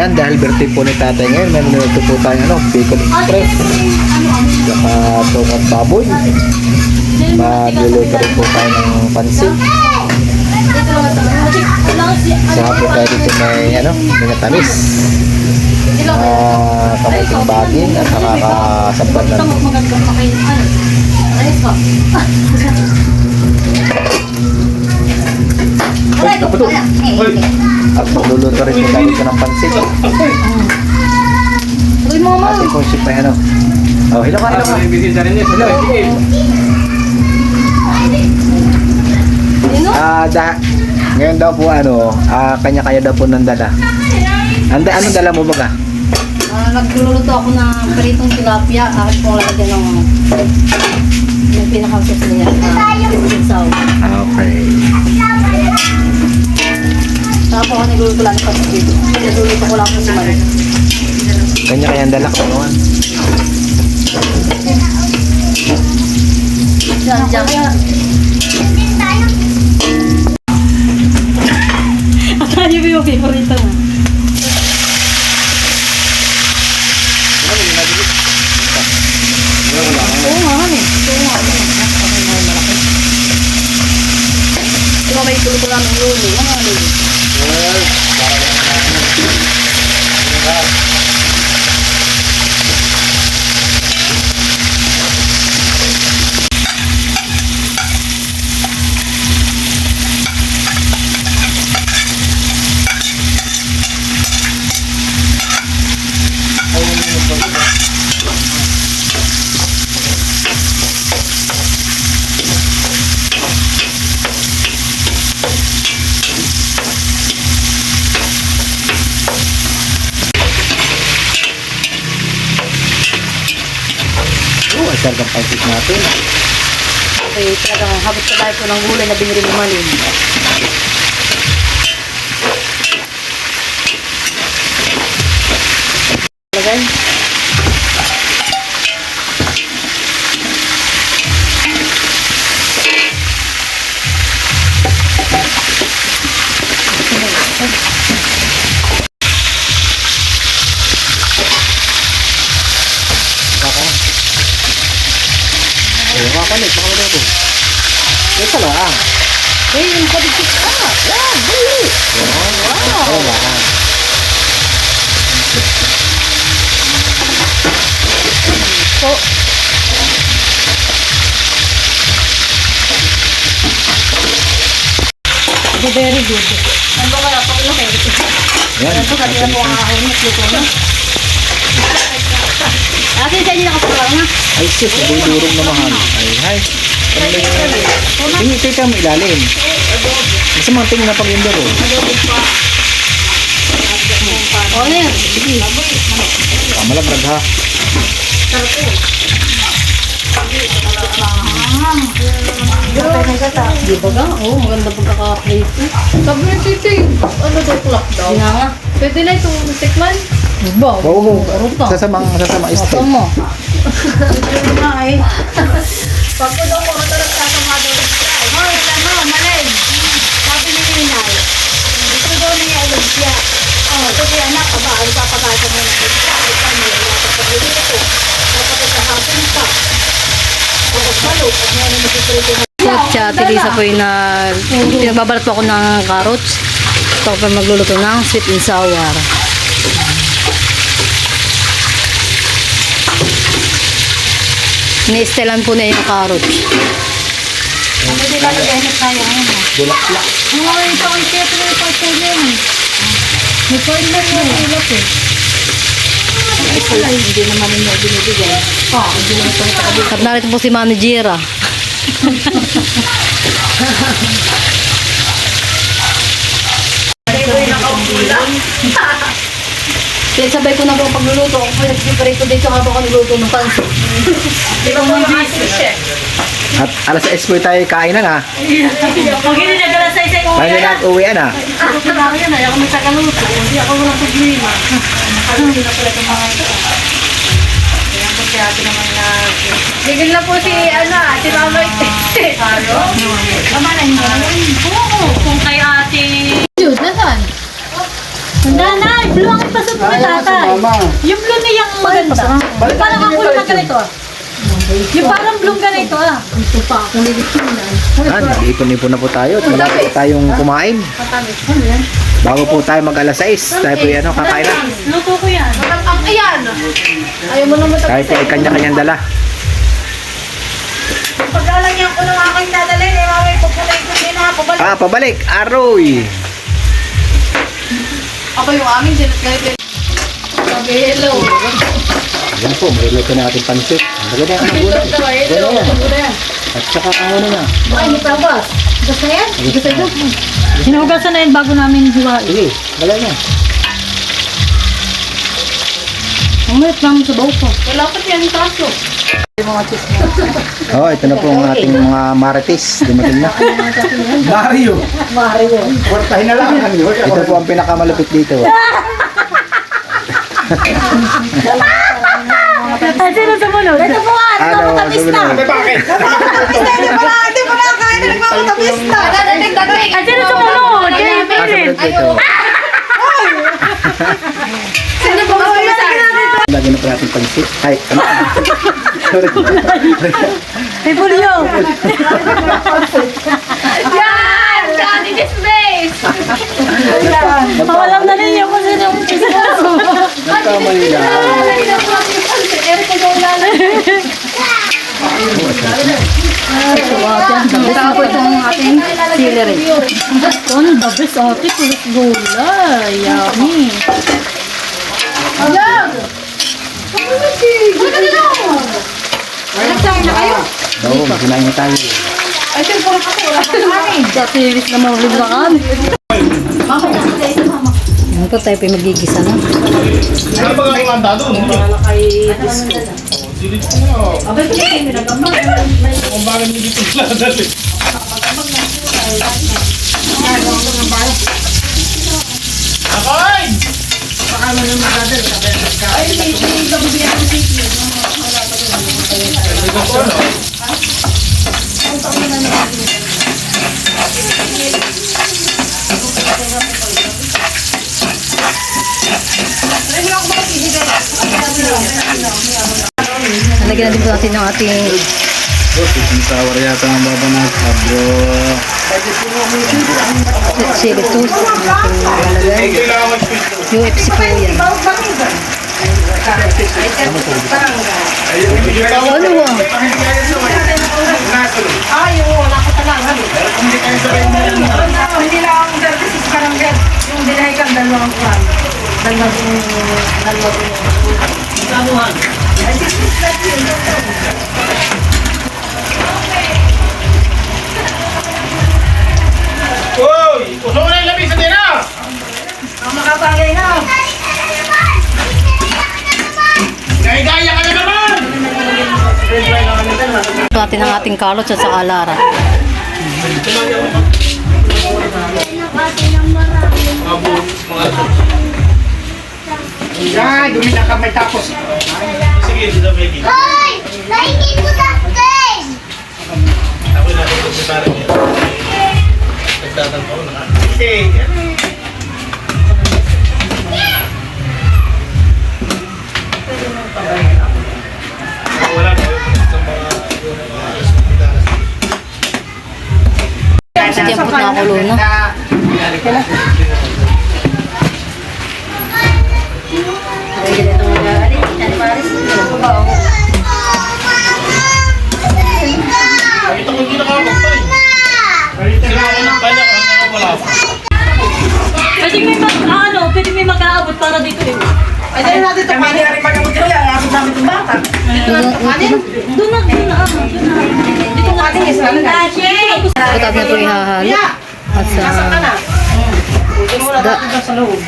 Ayan, dahil birthday po ni tatay ngayon, may minuto po tayo Bacon Express. Saka tokot baboy. Magluluto rin po tayo ng pansit. Saka po tayo dito may minatamis. Kamuting baging at saka kasabtan ng at magluluto rin po tayo dito ng pansit. Ating kong ship na oh, hello ka, hello ka. Ngayon daw po kanya-kanya daw po ng dala. Ano dala mo baga? Nagluluto ako ng pritong tilapia at kung lalagyan ng yung pinakasas niya saw. Okay. Tapos ako nagluluto lang ng pasit. Nagluluto ko lang po si Maris. Kanya-kanya ang dala ko naman. Diyan. At tayo yung favorito na. Oo nga kami. Diba may tulo ko namin luli? Ano nga luli? Ang sarap ang pansit natin. Okay, talagang habot ka tayo po ng gulay na binili ni Malin. Lagay. Makapalit, makapalit ito. Yan pala Yung kabigit ka! Yan! Bili! Wow! So, very good. Ano kaya? Pakilo kayo. Yan. Ito, kanina po ang ahon. Ito na. Akin sa inyo nakapalang na. Ay, sis, durong na mahal. Ay, tingin ka mo ilalim. Kasi mga tingin na pag-indor. O, ano yan? Sige. Malabrag ha. Di ba ga? Oo, maganda pagkaka-plate. Sabi niya, Titi, ano daw clock daw? Hindi nga. Pwede na itong tikman? Ba? Oo, Ruta. sasama Ito style. mo. Ito na eh. Pagko daw ko, ito nagtatama daw. Hoy, Malay. Sabi ni Ninay, gusto daw niya ilugya. Oh, sige anak, aba, ano papagasa mo ng ilugya? Paano, wala ka sa ilugya. Tapos sa hapon ka. Tapos malo, pag nga na nagsisilito mo. Siya, Tilisa po yung pinagbabalat po ako ng carrots. Ito ako pa magluluto ng sweet and sour. Ni-estelan po na yung carrots. Ano din lang yung sayang yun? Bulak-lak. Ay, ito ang kaya pala yung pastor yun. May point na yung ilap eh. Hindi naman yung binibigay. Hindi naman ito sa kabila. At narito po si Manijera. Kaya sabay ko na po pagluluto. Ako po nag-separate ko dito habang ako nagluto ng pansit. Di ba mo yung chef? At alas 6 po tayo kainan ha. Pag hindi nagala sa isa yung Tayo na uwian ha. ako pinaka yan, ayaw ko magkakaluto. Hindi ako walang problema. Ano hindi na pala itong mga ito. Kaya po si ate naman na... Bigil na po si Mama Haro? Mama na hindi. Oo, kung kay ate... Jude, nasan? Nanay, blue ang ipasok mo tatay. Yung blue niyang maganda. Yung parang ang kulay na ganito ah. Yung parang blue ganito ah. Ito pa ako nilitinan. Nag-ipon-ipon na po tayo at malapit tayong kumain. Bago po tayo mag alas 6, tayo po yan, kakain na. Luto ko yan. Ayan! Ayaw mo naman Kahit ay kanya-kanyang dala. Paglalagyan ko ng aking dadalhin, eh mamay pupulay ko din ha. Pabalik. Pabalik, aroy! Ako yung aming sinat ngayon. Sabi, hello. Yan po, marilito na ating pansit. Ang maganda ang gulay. Hello. Gulay yan. At saka ang ano na. Ay, hindi pa ba? Gusto yan? Gusto ito? Sinuhugasan na yun bago namin hiwain. Sige, galay na. Ang mayat namin sa baw pa. Wala pa yan kaso. Yung mga chips mo. Oh, ito na po ang ating mga marites. Dumating na. Mario. Mario. Portahin na lang. Ito po ang pinakamalupit dito. Ay, sino sumunod? Ito po nga, Ano, sumunod. Bakit? Ay, sino sumunod? Kaya Kasunod po ito. Sino ba ba sa akin? Lagyan na po natin pansit. Ay, ano? Sorry. Ay, Julio! Yan! Johnny Displays! Pawalam na ninyo kung sino yung Nagkamali na. Eric, ikaw lalo. Ito po itong ating celery. Ano, the best ate, pulis gulay. Yummy. Nagsahin na kayo? Oo, magkinain tayo. Ay, siyempre ako. Wala pa kami. Dati ilis na mahulog na kami. Mama, nakita ito, mama. Ito tayo pa magigisa na. Ano ba ang handa doon? Dito ko nga. Abay, kung hindi nagambag. Kung bakit hindi dito sila dali. Akoy! Ay, may kabibigyan ko si Nalagyan natin po natin ng ating Ang sour yata ang baba na sabro. chili sauce. Ating lalagay. Kailangan mag-speak. UFC po yan. Ano ba? Hindi lang ang 36 karangget. Yung dinahay kang dalawang kwan. Uy! Usok na yung lamig sa din ah! Ang makapagay na. Gaya-gaya ka na naman! Ito natin ang ating carrots at saka lara. Yan, dumi na kamay tapos. Sige, dito Becky. Hoy! Nahingin mo na guys! Ako na dito sa parang yan. Nagtatanong na. Sige. Wala na yun. Sa mga... Kasi yan po nakakulo na. Nakita ko hindi nakakapagpay. Sila ako ng kanya, kanya wala pa. Pwede may mag-aabot para dito eh. Ay, dahil natin ito pa. Hindi rin mag-amot ko yan. Aso namin itong bata. Doon na. Dito na. Ito natin ito ihahalo. At sa isda. Sa loob.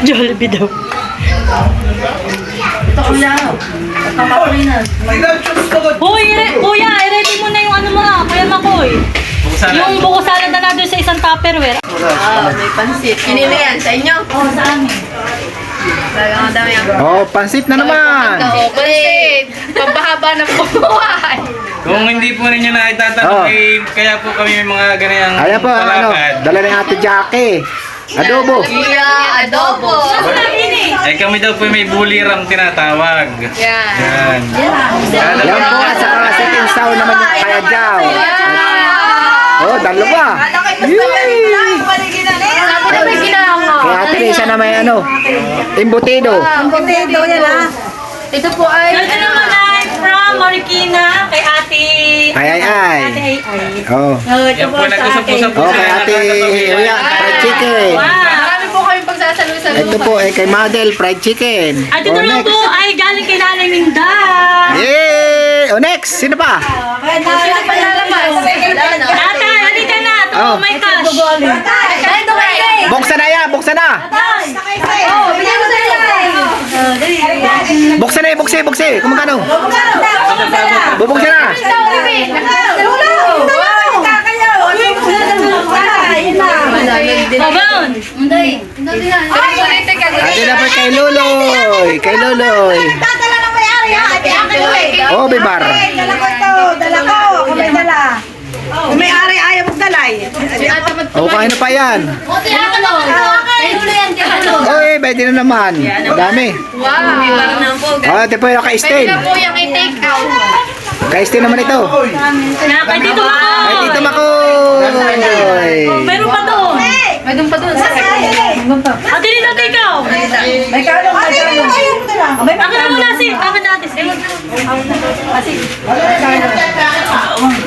Jollibee daw. Ito kuya. Pagkakapuli na. Hoy, kuya, i-ready mo na yung ano mo ah, Kuya Makoy. Yung buko salad na doon sa isang Tupperware. May pansit. Kinili yan sa inyo? Oo, sa amin. Talagang dami ang Oh, pansit na naman. Pansit! Pambahaba ng buhay! Kung hindi po ninyo na itatanong, Oh. kaya po kami may mga ganyan Ayan po, ano, dala ni Ate Jackie. Adobo. Iya, adobo! Kami daw po may bulirang tinatawag. Yan! Yan. Yan po, at saka second sound naman yung kaya jaw. Oh, dalawa. Ano may ginagawa? Kaya Ate Lisa na may ano, imbutido. Ang potato yan ha. Ito po ay... Ito naman ay from Marikina kay Ate... Ay. Ay. Oh. Yan po, nagkusap-usap po Oh, kay Ate Uya, fried chicken. Marami po kami pagsasalusaluhan. Ito po, kay Madel, fried chicken. At ito Oh, naman next. po ay galing kay Nanay Minda. Yay! Oh, next. Sino pa? Sino pa lalabas? Tatay, halika na. Ito, Oh. may cash. Ay, ito kay Buksan na yan, buksan na. Oh, bigyan mo sa iyo. Buksan na yan, buksan. Kung magkano? Bubuksan na. Babon. Ate na po kay Luloy. Kay Luloy. Oh, bibar. May-ari ayaw magdalay. Oh, kain na pa yan. Oh, pwede na naman. Dami. Oh, ate po yung kay-stain. Kay-stain naman ito. Na, kay Tito Mako. Kay Tito Makoy. Meron pa doon. May doon pa doon. Ate Nino, ikaw. May kano. Akin na muna si. Akin na ate.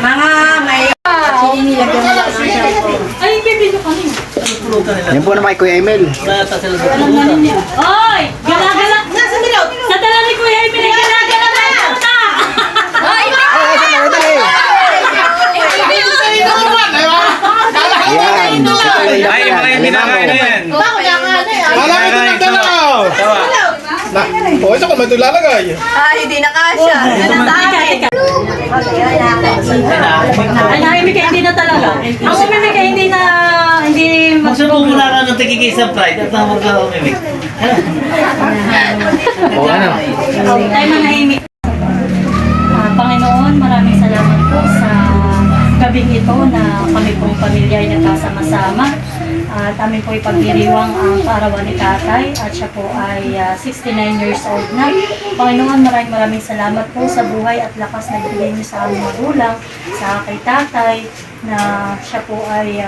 Mga may... Ay, bibili ko kami. Yan po naman kay Kuya Emil. Oy! Gala-gala. Sa dala ni Kuya Emil, gala-gala na yung puta. Ay, dali. Yan. Ay, mga hindi na kain na yan. Wala ka din ang dalaw! Oh, ito ko may tulalagay. Hindi na kasya. Ay, naimik ka hindi na talaga. Ang umimik ka hindi na, hindi Magsubo muna ka ng tigigisa pride at nang mag-umimik. Oh, ano? tayo manahimik. Panginoon, maraming salamat po sa gabing ito na kami pong pamilya ay nagkasama-sama. At amin po ipagdiriwang ang kaarawan ni tatay at siya po ay 69 years old na. Panginoon, maraming salamat po sa buhay at lakas na ibigay niyo sa aming magulang, sa kay tatay, na siya po ay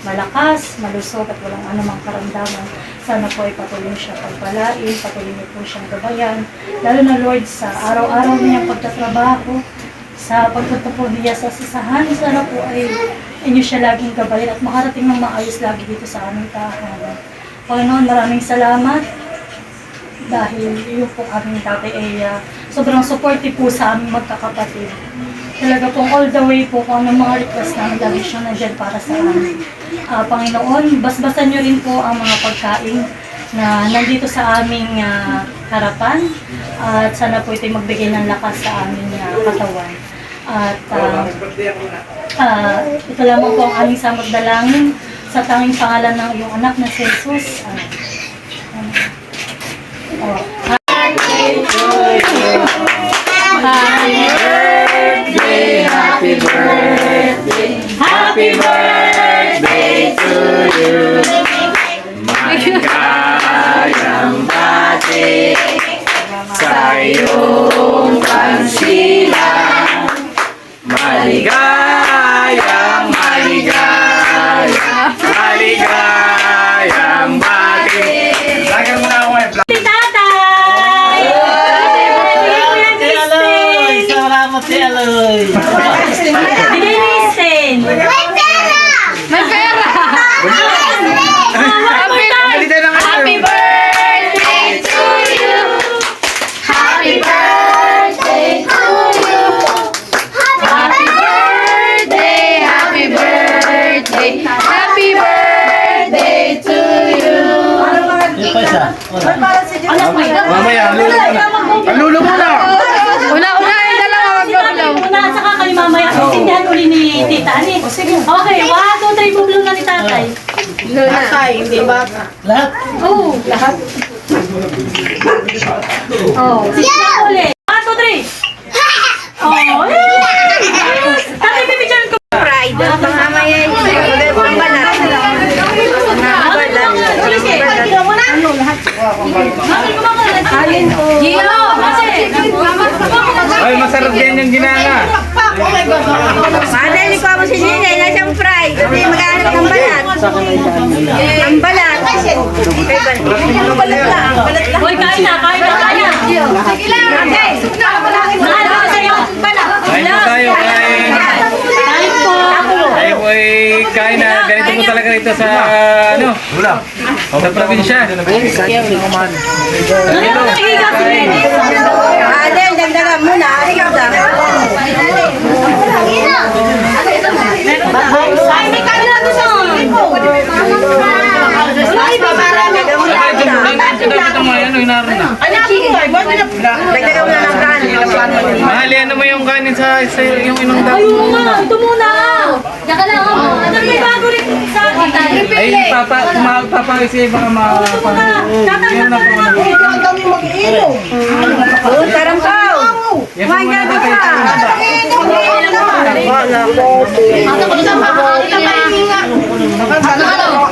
malakas, malusog at walang anumang karamdaman. Sana po ay patuloy siya pagpalain, patuloy niyo po siyang gabayan. Lalo na Lord, sa araw-araw niyang pagtatrabaho, sa pagpunta po niya sa sisahan, sana po ay inyo siya laging gabayan at makarating ng maayos lagi dito sa aming tahanan. Panginoon, maraming salamat dahil yung po aming tatay ay sobrang supportive po sa aming magkakapatid. Talaga pong all the way po kung anong mga request namin, lagi siya nandyan para sa amin. Panginoon, basbasan niyo rin po ang mga pagkain na nandito sa aming harapan at sana po ito'y magbigay ng lakas sa aming katawan. At ito lamang po ang aming samot dalangin sa tanging pangalan ng iyong anak na si Jesus. Happy birthday. Happy birthday to you. Maligayang bati sa iyong pansilang. Maligayang bati. Lagyan mo na ako eh. Si tatay! Salamat si Aloy! Bigay ni Isten! May pera! Happy birthday to you! Happy birthday to you! Happy birthday! Happy birthday! Happy birthday to you! Yung pa isa. Anak mo, Mamaya, ang lulo mo na! Una-una yung dalawa sinabi mo na, saka kayo mamaya. Intindihan uli ni tita. Ani? Okay, 1, 2, 3, bubulong na ni tatay. Tatay, hindi bata. Lahat? Oo. Lahat. Oh, sige na ulit. 1, 2, 3. Oh, yes! Tatay, bibigyan ko. Pride. Mamaya yung pambalat. Ay, masarap din yung ginana. Madali ko mo si Gina, na siyang pride. Kasi maghanap ng balat. Ang balat. Ang balat lang. Hoy, kain na, kain na, kain na. Sige lang. Okay. Ano ba sa'yo? Kain po tayo, kain. Kain po. Tayo po ay kain na. Ganito po talaga rito sa, ano? Sa probinsya. Ano na nahiga si Benny? Adel, dagdagan mo na. Ikaw daw. Ay, may kain na gusto. Dagdagan mo na ng kanin. Mahali, ano mo yung kanin sa yung inong Ay, oo nga. Ito muna. Diyan ka lang. Ano may bago rin sa akin? Ay, papakisi baka Tatanggal ko na ako. Tarangkaw. Yan po muna tatay.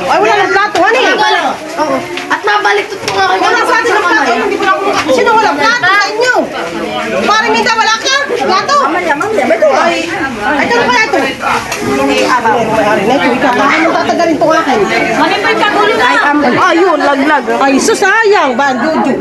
Ay, wala ng plato. Ano eh? At nabaliktad ko nga kayo. Wala sa atin ng plato. Hindi ko lang. Sino wala plato sa inyo? Parang minta wala ka. Plato. Mamaya. Ito. Ay, ito na pala ito. Ano tatagalin po akin? Mami, may kagulo na. Ayun, laglag. Ay, susayang. Ba, Jojo.